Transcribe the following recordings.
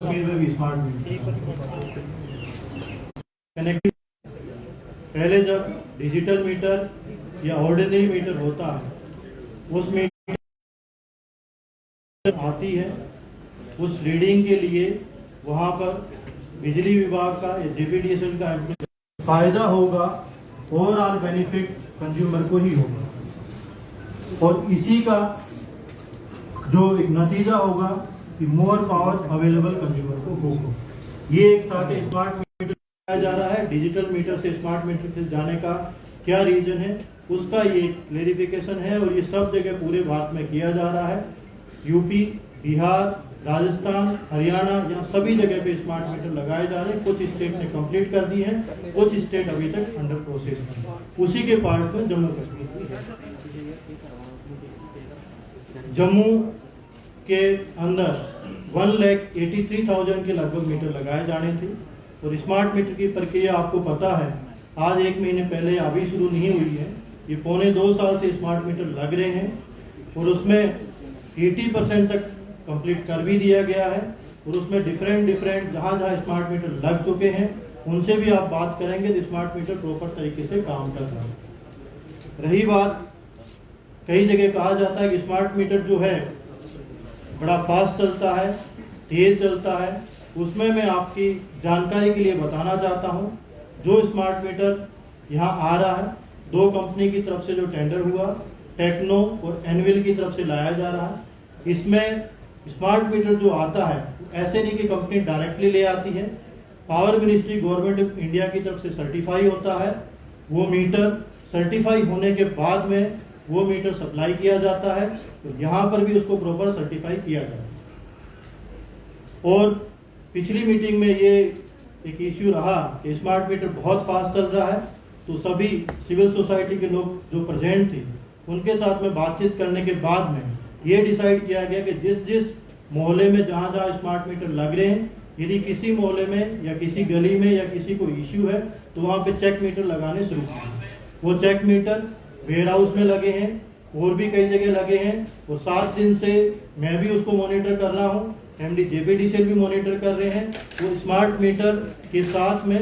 में भी smart meter connective. पहले जब डिजिटल मीटर या ऑर्डिनरी मीटर होता है, उस मीटर आती है, उस रीडिंग के लिए वहां पर बिजली विभाग का या जेपीडीसीएल का फायदा होगा, ओवरऑल बेनिफिट कंज्यूमर को ही होगा। और इसी का जो एक नतीजा होगा कि मोर पावर अवेलेबल कंज्यूमर को होगा। ये एक था कि स्मार्ट मीटर जा रहा है, डिजिटल मीटर से स्मार्ट मीटर से जाने का क्या रीजन है, उसका ये क्लेरिफिकेशन है। और ये सब जगह पूरे भारत में किया जा रहा है। यूपी, बिहार, राजस्थान, हरियाणा, यहाँ सभी जगह पे स्मार्ट मीटर लगाए जा रहे हैं। कुछ स्टेट ने कंप्लीट कर दी हैं, कुछ स्टेट अभी तक अंडर प्रोसेस में। उसी के पार्ट में जम्मू कश्मीर भी है। जम्मू के अंदर 1,83,000 के लगभग मीटर लगाए जाने थे। और स्मार्ट मीटर की प्रक्रिया आपको पता है, आज 1 महीने पहले अभी शुरू नहीं हुई है। ये पौने 2 साल से स्मार्ट मीटर लग रहे हैं और उसमें 80% तक कंप्लीट कर भी दिया गया है। और उसमें डिफरेंट जहाँ स्मार्ट मीटर लग चुके हैं उनसे भी आप बात करेंगे तो स्मार्ट मीटर प्रॉपर तरीके से काम कर रहा है। रही बात, कई जगह कहा जाता है कि स्मार्ट मीटर जो है बड़ा फास्ट चलता है, तेज चलता है। उसमें मैं आपकी जानकारी के लिए बताना चाहता हूं, जो स्मार्ट मीटर यहां आ रहा है, 2 कंपनी की तरफ से जो टेंडर हुआ, टेक्नो और एनविल की तरफ से लाया जा रहा है। इसमें स्मार्ट मीटर जो आता है, ऐसे नहीं कि कंपनी डायरेक्टली ले आती है। Power ministry, government of India की तरफ से सर्टिफाई होता है। वो मीटर सर्टिफाई होने के बाद में वो मीटर सप्लाई किया जाता है। तो यहाँ पर भी उसको प्रॉपर सर्टिफाई किया जाता है। और पिछली मीटिंग में ये एक इश्यू रहा कि स्मार्ट मीटर बहुत फास्ट चल रहा है, तो सभी सिविल सोसाइटी के लोग जो प्रेजेंट थे उनके साथ में बातचीत करने के बाद में ये डिसाइड किया गया कि जिस मोहल्ले में जहाँ स्मार्ट मीटर लग रहे हैं, यदि किसी मोहल्ले में या किसी गली में या किसी को इश्यू है तो वहाँ पे चेक मीटर लगाने शुरू किए। वो चेक मीटर वेयर हाउस में लगे हैं और भी कई जगह लगे हैं। और 7 दिन से मैं भी उसको मॉनिटर कर रहा हूँ, एमडी जेपीडीसीएल भी मॉनिटर कर रहे हैं। वो स्मार्ट मीटर के साथ में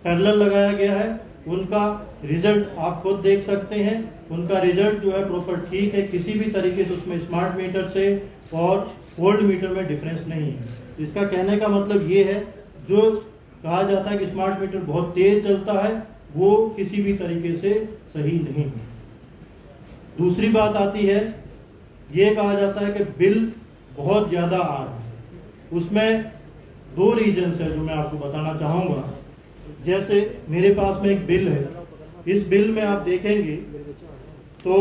पैरेलल लगाया गया है। उनका रिजल्ट आप खुद देख सकते हैं। उनका रिजल्ट जो है प्रॉपर ठीक है, किसी भी तरीके से उसमें स्मार्ट मीटर से और ओल्ड मीटर में डिफरेंस नहीं है। इसका कहने का मतलब ये है, जो कहा जाता है कि स्मार्ट मीटर बहुत तेज चलता है, वो किसी भी तरीके से सही नहीं है। दूसरी बात आती है, ये कहा जाता है कि बिल बहुत ज़्यादा आ रहा है। उसमें 2 रीजन्स है जो मैं आपको बताना चाहूँगा। जैसे मेरे पास में एक बिल है, इस बिल में आप देखेंगे तो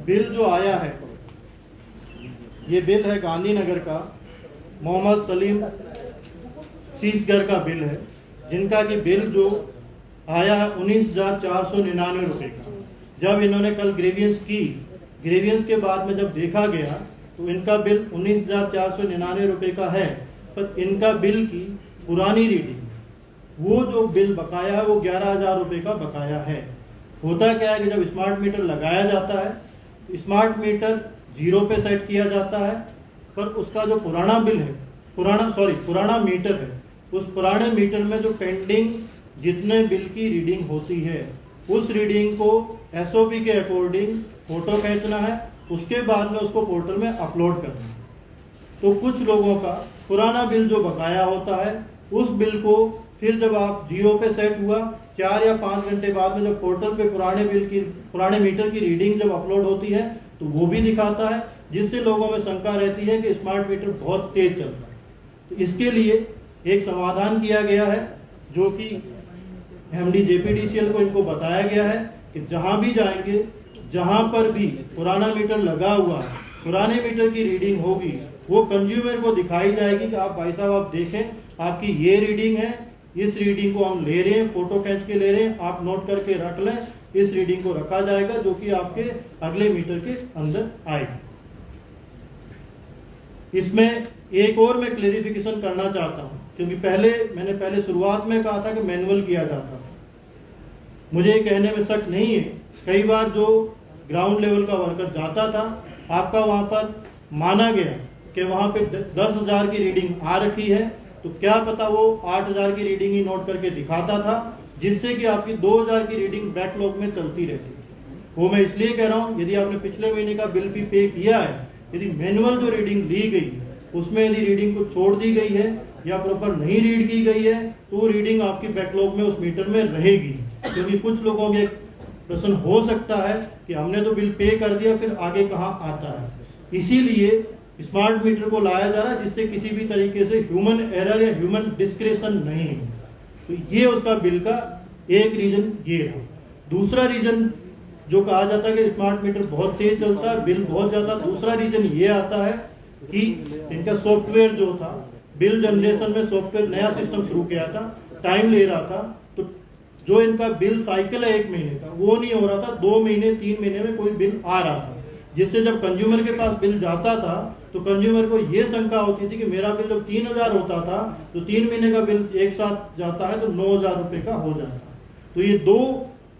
बिल जो आया है, ये बिल है गांधीनगर का, मोहम्मद सलीम सीसगर का बिल है, जिनका कि बिल जो आया है 19,499 रुपये का। जब इन्होंने कल ग्रेवियंस की, ग्रेवियंस के बाद में जब देखा गया तो इनका बिल 19,499 रुपये का है, पर इनका बिल की पुरानी रीडिंग, वो जो बिल बकाया है वो 11,000 रुपये का बकाया है। होता क्या है कि जब स्मार्ट मीटर लगाया जाता है, स्मार्ट मीटर 0 पे सेट किया जाता है, पर उसका जो पुराना बिल है, पुराना मीटर है, उस पुराने मीटर में जो पेंडिंग जितने बिल की रीडिंग होती है, उस रीडिंग को एसओपी के अकॉर्डिंग फोटो खींचना है, उसके बाद में उसको पोर्टल में अपलोड करना है। तो कुछ लोगों का पुराना बिल जो बकाया होता है, उस बिल को फिर जब आप 0 पे सेट हुआ, 4 या 5 घंटे बाद में जब पोर्टल पे पुराने मीटर की रीडिंग जब अपलोड होती है तो वो भी दिखाता है, जिससे लोगों में शंका रहती है कि स्मार्ट मीटर बहुत तेज चलता है। तो इसके लिए एक समाधान किया गया है, जो कि एमडी जेपीडीसीएल को इनको बताया गया है कि जहां भी जाएंगे, जहां पर भी पुराना मीटर लगा हुआ है, पुराने मीटर की रीडिंग होगी, वो कंज्यूमर को दिखाई जाएगी कि आप भाई साहब आप देखें, आपकी ये रीडिंग है, इस रीडिंग को हम ले रहे हैं, फोटो खींच के ले रहे हैं, आप नोट करके रख लें। इस रीडिंग को रखा जाएगा जो कि आपके अगले मीटर के अंदर आएगी। इसमें एक और मैं क्लेरिफिकेशन करना चाहता हूं, क्योंकि मैंने शुरुआत में कहा था कि मैनुअल किया जाता था। मुझे कहने में शक नहीं है, कई बार जो ग्राउंड लेवल का वर्कर जाता था, आपका वहां पर माना गया कि वहाँ पे 10,000 की रीडिंग आ रखी है, तो क्या पता वो 8,000 की रीडिंग ही नोट करके दिखाता था, जिससे कि आपकी 2,000 की रीडिंग बैकलॉग में चलती रहती है। वो मैं इसलिए कह रहा हूँ, यदि आपने पिछले महीने का बिल भी पे किया है, यदि मैनुअल जो रीडिंग ली गई उसमें यदि रीडिंग को छोड़ दी गई है या प्रॉपर नहीं रीड की गई है, तो वो रीडिंग आपकी बैकलॉग में उस मीटर में रहेगी। क्योंकि कुछ लोगों के प्रश्न हो सकता है कि हमने तो बिल पे कर दिया, फिर आगे कहाँ आता है। इसीलिए स्मार्ट मीटर को लाया जा रहा है, जिससे किसी भी तरीके से ह्यूमन एरर या ह्यूमन डिस्क्रेशन नहीं है। तो ये उसका बिल का एक रीजन ये है। दूसरा रीजन जो कहा जाता है कि स्मार्ट मीटर बहुत तेज चलता है, बिल बहुत ज्यादा, दूसरा रीजन ये आता है कि इनका सॉफ्टवेयर जो था, बिल जनरेशन में सॉफ्टवेयर नया सिस्टम शुरू किया था, टाइम ले रहा था, तो जो इनका बिल साइकिल है 1 महीने का, वो नहीं हो रहा था, 2 महीने 3 महीने में कोई बिल आ रहा था, जिससे जब कंज्यूमर के पास बिल जाता था तो कंज्यूमर को ये शंका होती थी कि मेरा बिल जब 3,000 होता था तो 3 महीने का बिल एक साथ जाता है तो 9,000 रुपए का हो जाता। तो ये दो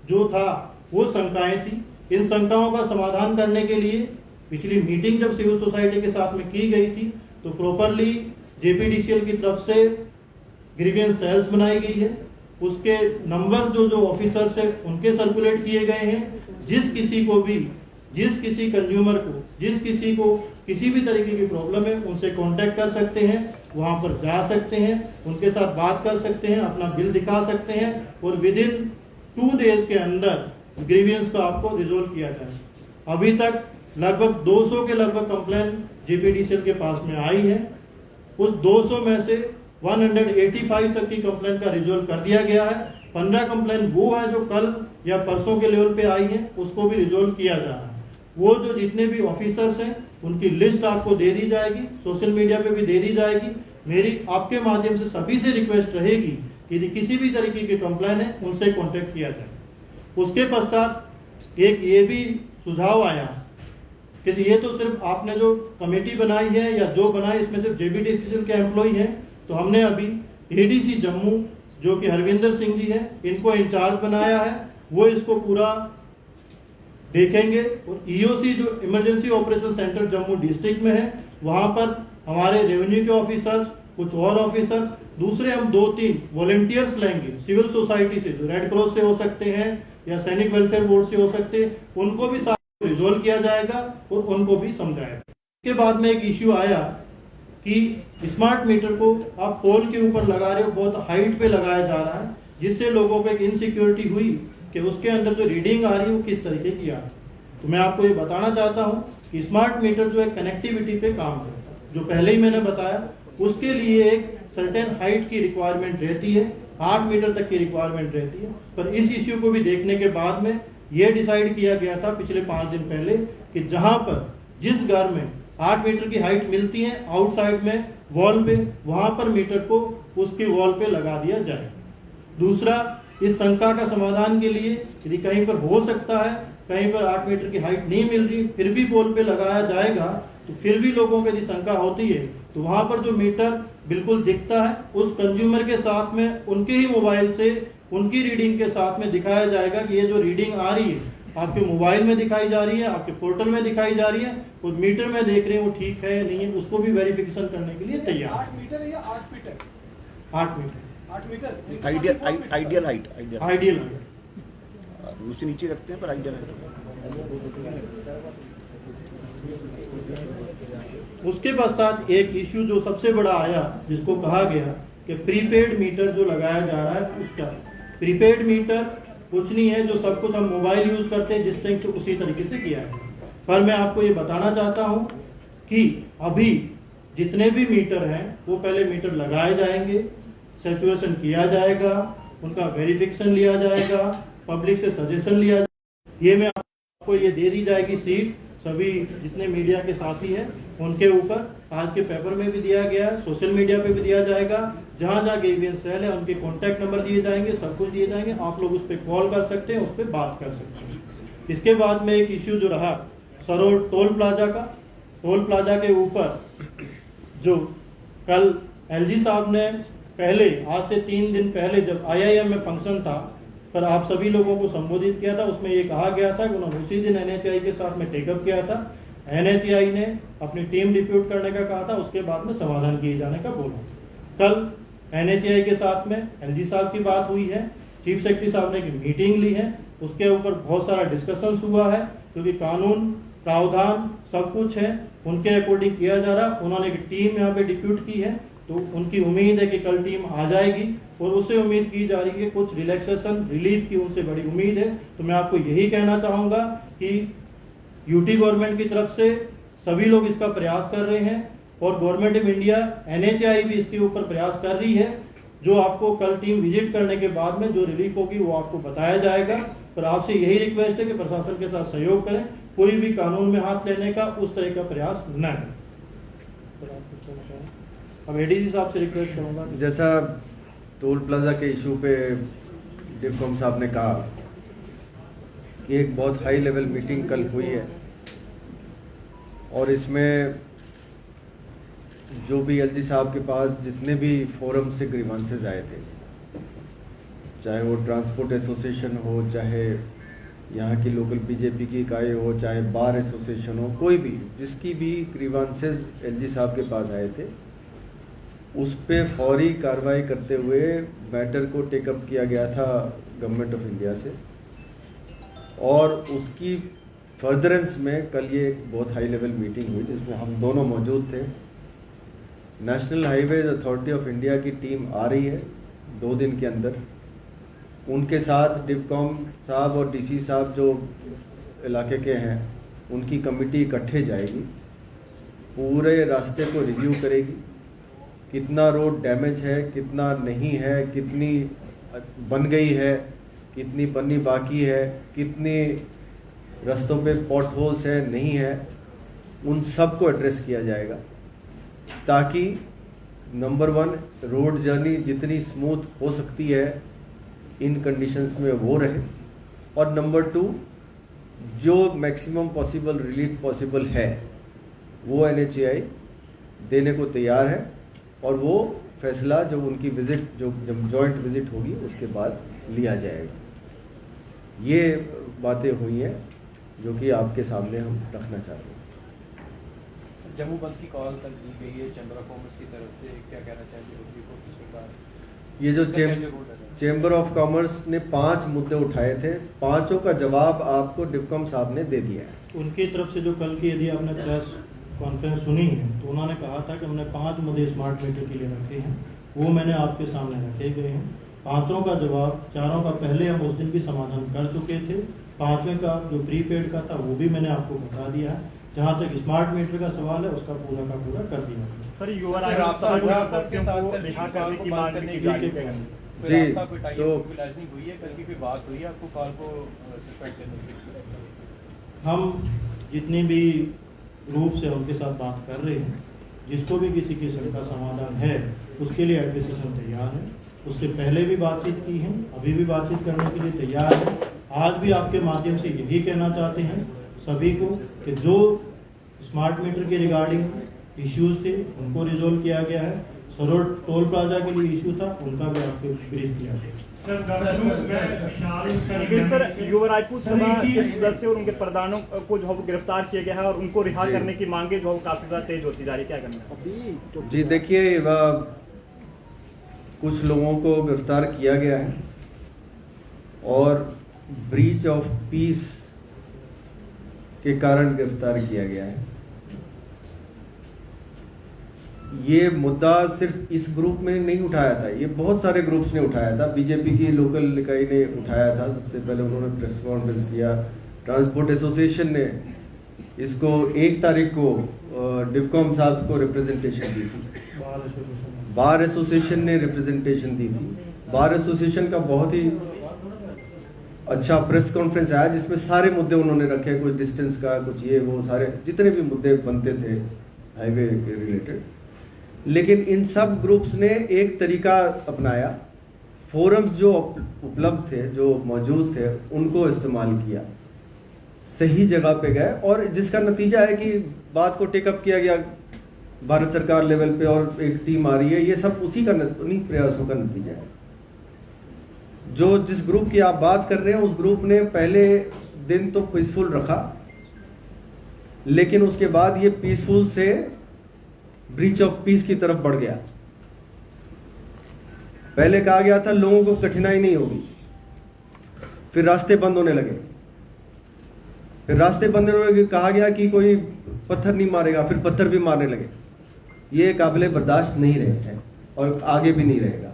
जो था वो शंकाएं थी। इन शंकाओं का समाधान करने के लिए पिछली मीटिंग जब सिविल सोसाइटी के साथ में की गई थी, तो प्रॉपरली जेपीडीसीएल की तरफ से ग्रीवियंस सेल्स बनाई गई है, उसके नंबर जो ऑफिसर्स है उनके सर्कुलेट किए गए हैं। जिस किसी कंज्यूमर को, जिस किसी को किसी भी तरीके की प्रॉब्लम है, उनसे कांटेक्ट कर सकते हैं, वहां पर जा सकते हैं, उनके साथ बात कर सकते हैं, अपना बिल दिखा सकते हैं और विद इन 2 डेज के अंदर ग्रीवियंस को आपको रिजोल्व किया जाए। अभी तक लगभग 200 के लगभग कंप्लेन जेपीडीसीएल के पास में आई है। उस 200 में से 185 तक की कंप्लेन का रिजोल्व कर दिया गया है। 15 कंप्लेन वो है जो कल या परसों के लेवल पे आई है, उसको भी रिजोल्व किया जा रहा है। वो जो जितने भी ऑफिसर्स हैं उनकी लिस्ट आपको दे दी जाएगी, सोशल मीडिया पे भी दे दी जाएगी। मेरी आपके माध्यम से सभी से रिक्वेस्ट रहेगी कि यदि किसी भी तरीके की कंप्लेन है उनसे कांटेक्ट किया जाए। उसके पश्चात एक ये भी सुझाव आया कि ये तो सिर्फ आपने जो कमेटी बनाई है या जो बनाई इसमें सिर्फ जेपीडीसीएल के एम्प्लॉय हैं, तो हमने अभी एडीसी जम्मू जो कि हरविंदर सिंह जी है, इनको इंचार्ज बनाया है। वो इसको पूरा देखेंगे और ईओसी जो emergency operation centre Jammu district में है, वहां पर हमारे रेवेन्यू के ऑफिसर्स, कुछ और ऑफिसर, दूसरे हम 2-3 वॉलंटियर्स लेंगे सिविल सोसाइटी से, जो रेड क्रॉस से हो सकते हैं या सैनिक वेलफेयर बोर्ड से हो सकते हैं, उनको भी साथ रिजोल्व किया जाएगा और उनको भी समझाएगा। इसके बाद में एक इश्यू आया कि स्मार्ट मीटर को आप पोल के ऊपर लगा रहे हो, बहुत हाइट पे लगाया जा रहा है, जिससे लोगों को एक इनसिक्योरिटी हुई कि उसके अंदर जो रीडिंग आ रही है वो किस तरीके की आ रही है। तो मैं आपको ये बताना चाहता हूँ कि स्मार्ट मीटर जो है कनेक्टिविटी पे काम करता है, जो पहले ही मैंने बताया, उसके लिए एक सर्टेन हाइट की रिक्वायरमेंट रहती है, 8 मीटर तक की रिक्वायरमेंट रहती है। पर इस इश्यू को भी देखने के बाद में ये डिसाइड किया गया था पिछले 5 दिन पहले कि जहां पर जिस घर में 8 मीटर की हाइट मिलती है आउटसाइड में वॉल पे, वहां पर मीटर को उसकी वॉल पे लगा दिया जाए। दूसरा, इस शंका का समाधान के लिए यदि कहीं पर हो सकता है, कहीं पर 8 मीटर की हाइट नहीं मिल रही, फिर भी पोल पे लगाया जाएगा, तो फिर भी लोगों को यदि शंका होती है तो वहां पर जो मीटर बिल्कुल दिखता है उस कंज्यूमर के साथ में उनके ही मोबाइल से उनकी रीडिंग के साथ में दिखाया जाएगा कि ये जो रीडिंग आ रही है आपके मोबाइल में दिखाई जा रही है, आपके पोर्टल में दिखाई जा रही है और मीटर में देख रहे हैं वो ठीक है नहीं है, उसको भी वेरिफिकेशन करने के लिए तैयार। 8 मीटर है या 8 metre? 8 metre. 8 metre ideal height ideal height उससे नीचे रखते हैं पर आइडियल हाइट। उसके पश्चात एक इश्यू जो सबसे बड़ा आया, जिसको कहा गया कि प्रीपेड मीटर जो लगाया जा रहा है, उसका प्रीपेड मीटर कुछ नहीं है, जो सब कुछ हम मोबाइल यूज करते हैं जिस तरीके से उसी तरीके से किया है। पर मैं आपको ये बताना चाहता हूं कि अभी जितने भी मीटर हैं वो पहले मीटर लगाए जाएंगे, सैचुरेशन किया जाएगा, उनका वेरिफिकेशन लिया जाएगा, पब्लिक से सजेशन लिया जाएगा। ये मैं आपको ये दे दी जाएगी सीट, सभी जितने मीडिया के साथी हैं उनके ऊपर आज के पेपर में भी दिया गया है, सोशल मीडिया पे भी दिया जाएगा। जहां जहां ग्रीवियंस सेल है उनके कॉन्टैक्ट नंबर दिए जाएंगे, सब कुछ दिए जाएंगे, आप लोग उस पर कॉल कर सकते हैं, उस पर बात कर सकते हैं। इसके बाद में एक इश्यू जो रहा सरोड टोल प्लाजा का, टोल प्लाजा के ऊपर जो कल एलजी साहब ने पहले आज से 3 दिन पहले जब IIM में फंक्शन था पर आप सभी लोगों को संबोधित किया था, उसमें ये कहा गया था कि उन्होंने उसी दिन NHAI के साथ में टेकअप किया था NHAI ने अपनी टीम डिप्यूट करने का कहा था, उसके बाद में समाधान किए जाने का बोला। कल NHAI के साथ में LG साहब की बात हुई है, चीफ सेक्रेटरी साहब ने एक मीटिंग ली है, उसके ऊपर बहुत सारा डिस्कशंस हुआ है, क्योंकि कानून प्रावधान सब कुछ है उनके अकॉर्डिंग किया जा रहा। उन्होंने एक टीम यहाँ पे डिप्यूट की है, तो उनकी उम्मीद है कि कल टीम आ जाएगी और उससे उम्मीद की जा रही है कुछ रिलैक्सेशन रिलीफ की उनसे बड़ी उम्मीद है। तो मैं आपको यही कहना चाहूँगा कि यूटी गवर्नमेंट की तरफ से सभी लोग इसका प्रयास कर रहे हैं और गवर्नमेंट ऑफ इंडिया NHAI भी इसके ऊपर प्रयास कर रही है। जो आपको कल टीम विजिट करने के बाद में जो रिलीफ होगी वो आपको बताया जाएगा। पर आपसे यही रिक्वेस्ट है कि प्रशासन के साथ सहयोग करें, कोई भी कानून में हाथ लेने का उस तरह का प्रयास न करें। अब ADG साहब से रिक्वेस्ट करूंगा, जैसा टोल प्लाजा के इशू पे डिफकॉम साहब ने कहा कि एक बहुत हाई लेवल मीटिंग कल हुई है और इसमें जो भी LG साहब के पास जितने भी फोरम से ग्रीवांसेस आए थे, चाहे वो ट्रांसपोर्ट एसोसिएशन हो, चाहे यहाँ की लोकल BJP की इकाई हो, चाहे बार एसोसिएशन हो, कोई भी जिसकी भी ग्रीवांसेस LG साहब के पास आए थे, उस पे फौरी कार्रवाई करते हुए मैटर को टेकअप किया गया था गवर्नमेंट ऑफ इंडिया से। और उसकी फर्दरेंस में कल ये एक बहुत हाई लेवल मीटिंग हुई जिसमें हम दोनों मौजूद थे। National highways authority of India की टीम आ रही है 2 दिन के अंदर, उनके साथ डिफकॉम साहब और DC साहब जो इलाके के हैं उनकी कमेटी इकट्ठे जाएगी, पूरे रास्ते को रिव्यू करेगी, कितना रोड डैमेज है, कितना नहीं है, कितनी बन गई है, कितनी बननी बाकी है, कितने रास्तों पे पॉट होल्स है, नहीं है, उन सब को एड्रेस किया जाएगा ताकि नंबर 1 रोड जर्नी जितनी स्मूथ हो सकती है इन कंडीशंस में वो रहे, और नंबर 2 जो मैक्सिमम पॉसिबल रिलीफ पॉसिबल है वो NHAI देने को तैयार है। और वो फैसला जो उनकी विजिट जब जॉइंट विजिट होगी उसके बाद लिया जाएगा। ये बातें हुई हैं जो कि आपके सामने हम रखना चाहते हैं। जम्मू बंद की कॉल कल दी गई है चैम्बर ऑफ कॉमर्स की तरफ से, क्या कहना चाहिए? ये जो चैम्बर ऑफ कॉमर्स ने 5 मुद्दे उठाए थे, 5 का जवाब आपको डिफकॉम साहब ने दे दिया है। उनकी तरफ से जो कल की यदि आपने प्रेस कॉन्फ्रेंस सुनी है तो उन्होंने कहा था कि हमने 5 मुद्दे स्मार्ट मीटर के लिए रखे हैं, वो मैंने आपके सामने रखे गए हैं। 5 का जवाब 4 का पहले हम उस दिन भी समाधान कर चुके थे, 5वें का जो प्रीपेड का था वो भी मैंने आपको बता दिया है। जहाँ तक स्मार्ट मीटर का सवाल है उसका पूरा का पूरा कर दिया है। सर युवा सदस्यों को रिहा करने की मांग की जा रही है जी, तो हुई है, कल की कोई बात हुई है आपको कॉल को सस्पेंड करने की? हम जितनी भी रूप से उनके साथ बात कर रहे हैं, जिसको भी किसी किस्म का समाधान है उसके लिए एडमिनिस्ट्रेशन तैयार है। उससे पहले भी बातचीत की है, अभी भी बातचीत करने के लिए तैयार है। आज भी आपके माध्यम से यही कहना चाहते हैं सभी को कि जो स्मार्ट मीटर के रिगार्डिंग इश्यूज थे उनको रिजोल्व किया गया है। सरोड टोल प्लाजा के लिए इशू था, उनका भी आपको ब्रीफ किया गया। सर युवा राजपूत सभा के सदस्य और उनके प्रधानों को जो है गिरफ्तार किया गया है और उनको रिहा करने की मांगे जो है काफी ज्यादा तेज होती जा रही है, क्या करना है? जी देखिए, कुछ लोगों को गिरफ्तार किया गया है और ब्रीच ऑफ पीस के कारण गिरफ्तार किया गया है। ये मुद्दा सिर्फ इस ग्रुप में नहीं उठाया था, ये बहुत सारे ग्रुप्स ने उठाया था। बीजेपी की लोकल इकाई ने उठाया था, सबसे पहले उन्होंने प्रेस कॉन्फ्रेंस किया। ट्रांसपोर्ट एसोसिएशन ने इसको 1 तारीख को डिफकॉम साहब को रिप्रेजेंटेशन दी थी, बार एसोसिएशन ने रिप्रेजेंटेशन दी थी। बार एसोसिएशन का बहुत ही अच्छा प्रेस कॉन्फ्रेंस आया जिसमें सारे मुद्दे उन्होंने रखे, कुछ डिस्टेंस का, कुछ ये वो, सारे जितने भी मुद्दे बनते थे हाईवे के रिलेटेड। लेकिन इन सब ग्रुप्स ने एक तरीका अपनाया, फोरम्स जो उपलब्ध थे, जो मौजूद थे, उनको इस्तेमाल किया, सही जगह पे गए और जिसका नतीजा है कि बात को टेकअप किया गया भारत सरकार लेवल पे और एक टीम आ रही है। ये सब उन्हीं प्रयासों का नतीजा है। जो जिस ग्रुप की आप बात कर रहे हैं उस ग्रुप ने पहले दिन तो पीसफुल रखा लेकिन उसके बाद ये पीसफुल से ब्रीच ऑफ पीस की तरफ बढ़ गया। पहले कहा गया था लोगों को कठिनाई नहीं होगी, फिर रास्ते बंद होने लगे, फिर रास्ते बंद होने लगे, कहा गया कि कोई पत्थर नहीं मारेगा, फिर पत्थर भी मारने लगे। ये काबिले बर्दाश्त नहीं रहे हैं और आगे भी नहीं रहेगा।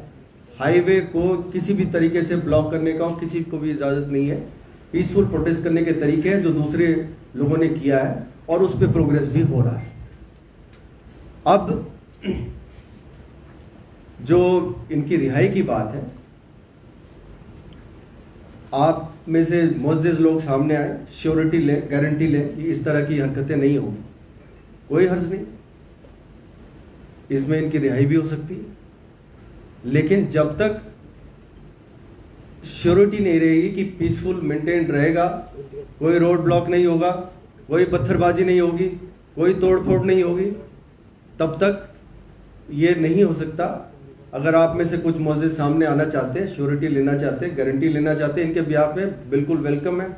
हाईवे को किसी भी तरीके से ब्लॉक करने का किसी को भी इजाजत नहीं है। पीसफुल प्रोटेस्ट करने के तरीके हैं जो दूसरे लोगों ने किया है और उस पर प्रोग्रेस भी हो रहा है। अब जो इनकी रिहाई की बात है, आप में से मुअज़्ज़िज़ लोग सामने आए, श्योरिटी ले, गारंटी ले कि इस तरह की हरकतें नहीं होगी, कोई हर्ज नहीं, इसमें इनकी रिहाई भी हो सकती है। लेकिन जब तक श्योरिटी नहीं रहेगी कि पीसफुल मेंटेन रहेगा, कोई रोड ब्लॉक नहीं होगा, कोई पत्थरबाजी नहीं होगी, कोई तोड़फोड़ नहीं होगी, तब तक ये नहीं हो सकता। अगर आप में से कुछ मुअज़्ज़िज़ सामने आना चाहते हैं, श्योरिटी लेना चाहते हैं, गारंटी लेना चाहते हैं, इनके बिहाफ में बिल्कुल वेलकम है,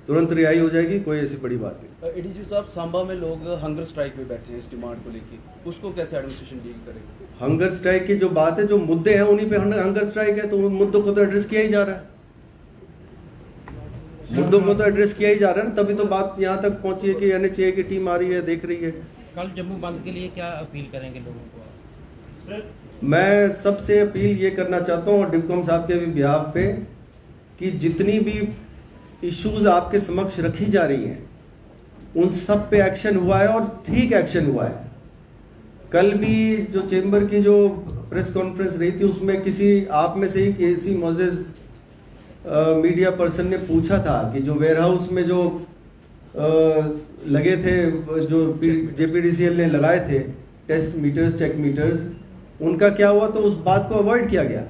तुरंत रिहाई हो जाएगी, कोई ऐसी बड़ी बात नहीं। एडीजी साहब, सांबा में लोग हंगर स्ट्राइक में बैठे हैं इस डिमांड को लेके, उसको कैसे एडमिनिस्ट्रेशन डील करेगी? हंगर स्ट्राइक की जो बात है, जो मुद्दे हैं उन्हीं पे हंगर स्ट्राइक है, तो उन मुद्दों को तो एड्रेस किया ही जा रहा है, मुद्दों को तो एड्रेस किया ही जा रहा है ना, तभी तो बात यहाँ तक पहुंची है कि एनएचए की टीम आ रही है, देख रही है। कल जम्मू बंद के लिए क्या अपील करेंगे लोगों को? सर, मैं सबसे अपील ये करना चाहता हूँ डिवकॉम साहब के भी बिहाफ पे कि जितनी भी इश्यूज आपके समक्ष रखी जा रही हैं उन सब पे एक्शन हुआ है और ठीक एक्शन हुआ है। कल भी जो चेंबर की जो प्रेस कॉन्फ्रेंस रही थी उसमें किसी आप में से ही किसी मुअज़्ज़िज़ मीडिया पर्सन ने पूछा था कि जो वेयरहाउस में जो लगे थे, जो जेपीडीसीएल ने लगाए थे टेस्ट मीटर्स, चेक मीटर्स, उनका क्या हुआ, तो उस बात को अवॉइड किया गया।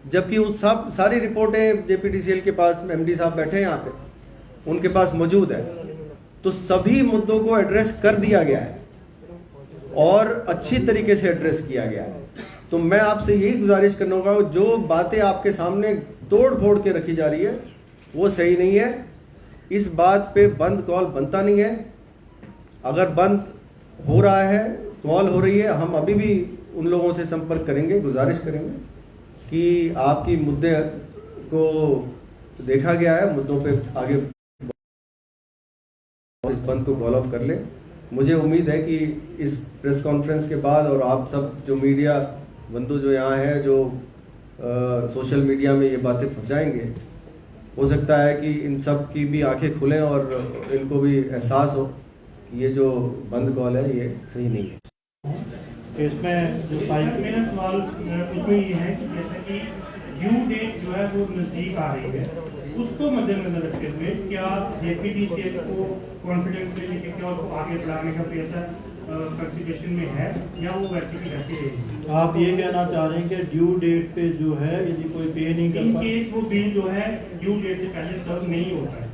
जबकि उस सब सारी रिपोर्टें जेपीडीसीएल के पास, एमडी साहब बैठे हैं यहाँ पे, उनके पास मौजूद है, तो सभी मुद्दों को एड्रेस कर दिया गया है और अच्छी तरीके से एड्रेस किया गया है। तो मैं आपसे यही गुजारिश करना होगा, जो बातें आपके सामने तोड़ फोड़ के रखी जा रही है वो सही नहीं है। इस बात पे बंद कॉल बनता नहीं है। अगर बंद हो रहा है, कॉल हो रही है, हम अभी भी उन लोगों से संपर्क करेंगे, गुजारिश करेंगे कि आपकी मुद्दे को देखा गया है, मुद्दों पे आगे इस बंद को कॉल ऑफ कर ले। मुझे उम्मीद है कि इस प्रेस कॉन्फ्रेंस के बाद और आप सब जो मीडिया बंधु जो यहाँ हैं, जो सोशल मीडिया में ये बातें पहुँचाएंगे, हो सकता है कि इन सब की भी आंखें खुलें और इनको भी एहसास हो कि ये जो बंद कॉल है ये सही नहीं है। इसमें जो मेरा सवाल उसमें ये है कि जैसे कि ड्यू डेट जो है वो नजदीक आ रही है, उसको मद्देनजर रखते हुए क्या जेपीडीसीएल को कॉन्फिडेंस में लेके क्या उसको आगे बढ़ाने का प्रयास कंसिडरेशन में है या वो वैसे की वैसे रहेगी? आप ये कहना चाह रहे हैं कि ड्यू डेट पे जो है यदि कोई पे नहीं कर इन पा, केस वो बिल जो है ड्यू डेट से पहले सर्व नहीं होता है,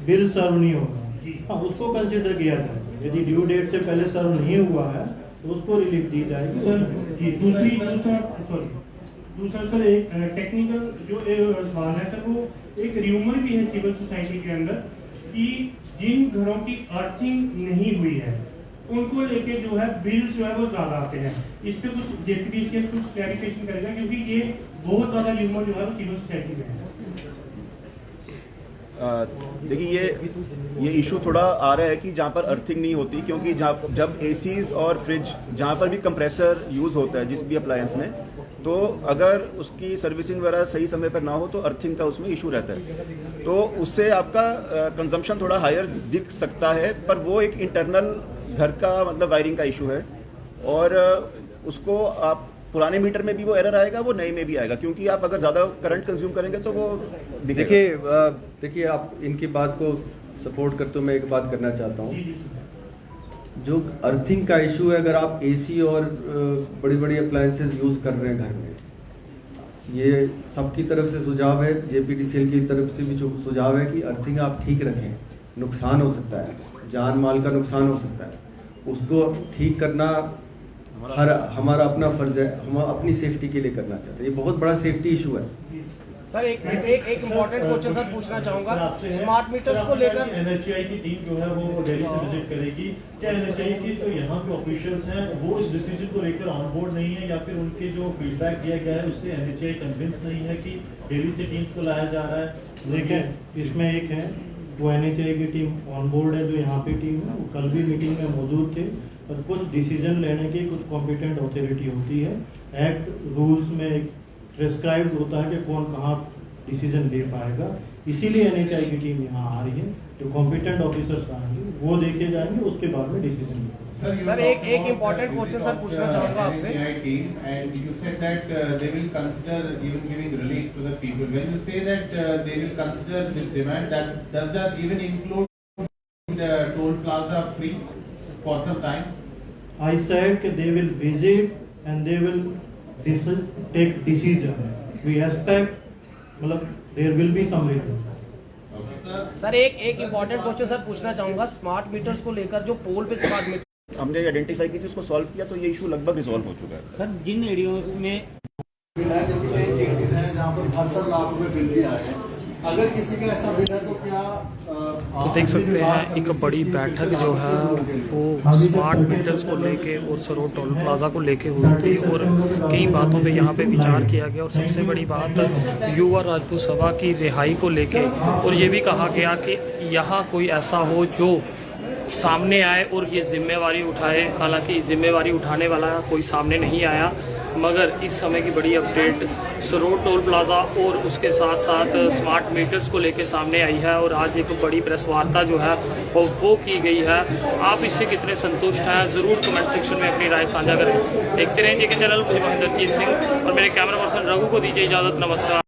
बिल सर्व नहीं होगा, जी। हाँ, उसको कंसिडर किया जाएगा। यदि ड्यू डेट से पहले सर्व नहीं हुआ है तो उसको रिलीफ दी जाएगी। सर जी, दूसरा सर एक टेक्निकल जो सवाल है सर, वो एक र्यूमर भी है सिविल सोसाइटी के अंदर कि जिन घरों की अर्थिंग नहीं हुई है उनको लेके जो है बिल्स जो है वो ज्यादा आते हैं। इस पे कुछ जेपीडीसीएल कुछ क्लैरिफिकेशन करेगा, क्योंकि ये बहुत ज्यादा र्यूमर जो है वो सिविल सोसाइटी में है। देखिए ये इशू थोड़ा आ रहा है कि जहाँ पर अर्थिंग नहीं होती, क्योंकि जब एसीज और फ्रिज जहाँ पर भी कंप्रेसर यूज होता है जिस भी अप्लायंस में, तो अगर उसकी सर्विसिंग वगैरह सही समय पर ना हो तो अर्थिंग का उसमें इशू रहता है, तो उससे आपका कंजम्पशन थोड़ा हायर दिख सकता है। पर वो एक इंटरनल घर का मतलब वायरिंग का इशू है और उसको आप पुराने मीटर में भी वो एरर आएगा, वो नए में भी आएगा, क्योंकि आप अगर ज़्यादा करंट कंज्यूम करेंगे तो वो देखिए आप इनकी बात को सपोर्ट करते हुए मैं एक बात करना चाहता हूँ। जो अर्थिंग का इशू है, अगर आप एसी और बड़ी बड़ी अप्लायंसेस यूज़ कर रहे हैं घर में, ये सबकी तरफ से सुझाव है, जेपीडीसीएल की तरफ से भी जो सुझाव है कि अर्थिंग आप ठीक रखें, नुकसान हो सकता है, जान माल का नुकसान हो सकता है, उसको ठीक करना हमारा अपना फर्ज है, हम अपनी सेफ्टी के लिए करना चाहते हैं। ये बहुत बड़ा सेफ्टी इशू है, सर एक इम्पोर्टेंट क्वेश्चन सर पूछना चाहूंगा स्मार्ट मीटर्स को लेकर एनएचआई की टीम जो है वो दिल्ली से विजिट करेगी। क्या एनएचआई के जो यहाँ के ऑफिशियल्स हैं वो इस डिसीजन को लेकर ऑन बोर्ड नहीं है, या फिर उनके जो फीडबैक दिया गया है उससे एनएचआई कन्विंस नहीं है कि दिल्ली से टीम्स को लाया जा रहा है? देखिए इसमें एक है वो एनएचआई की टीम ऑन बोर्ड है, जो यहाँ पे टीम है वो कल भी मीटिंग में मौजूद थे, और कुछ डिसीजन लेने की कुछ कॉम्पिटेंट अथॉरिटी होती है। एक्ट रूल्स में एक प्रेस्क्राइब्ड होता है कि कौन कहाँ डिसीजन ले पाएगा, इसीलिए एनएचआई की टीम यहाँ आ रही है। जो कॉम्पिटेंट ऑफिसर्स आएंगे वो देखे जाएंगे, उसके बाद में डिसीजन। सर एक इम्पोर्टेंट क्वेश्चन सर पूछना चाहूंगा आपसे। And you said that they will consider even giving relief to the people. When you say that they will consider this demand, does that even include the toll plaza free for some time? I said that they will visit and they will take decision. We expect, मतलब there will be some relief. Sir एक important question sir पूछना चाहूंगा smart meters को लेकर, जो पोल पे smart meter हमने identify की थी, उसको सॉल्व किया, तो ये इशू लगभग रिजॉल्व हो चुका है। सर जिन एरियो में केसेस हैं जहाँ पर 72 लाख रुपए बिल भी आ रहे हैं, अगर किसी का ऐसा बिल है तो क्या तो देख सकते हैं एक बड़ी बैठक जो है वो स्मार्ट मीटर्स को लेके और सरोड टोल प्लाजा को लेके हुई थी, और कई बातों पे यहाँ पे विचार किया गया। और सबसे बड़ी बात युवा राजपूत सभा की रिहाई को लेके, और ये भी कहा गया कि यहाँ कोई ऐसा हो जो सामने आए और ये जिम्मेवारी उठाए। हालांकि जिम्मेवारी उठाने वाला कोई सामने नहीं आया, मगर इस समय की बड़ी अपडेट सरोड टोल प्लाजा और उसके साथ साथ स्मार्ट मीटर्स को लेके सामने आई है। और आज एक बड़ी प्रेस वार्ता जो है वो की गई है। आप इससे कितने संतुष्ट हैं ज़रूर कमेंट सेक्शन में अपनी राय साझा करें। देखते रहें जी के चैनल। मुझे महेंद्रजीत सिंह और मेरे कैमरा पर्सन रघु को दीजिए इजाज़त। नमस्कार।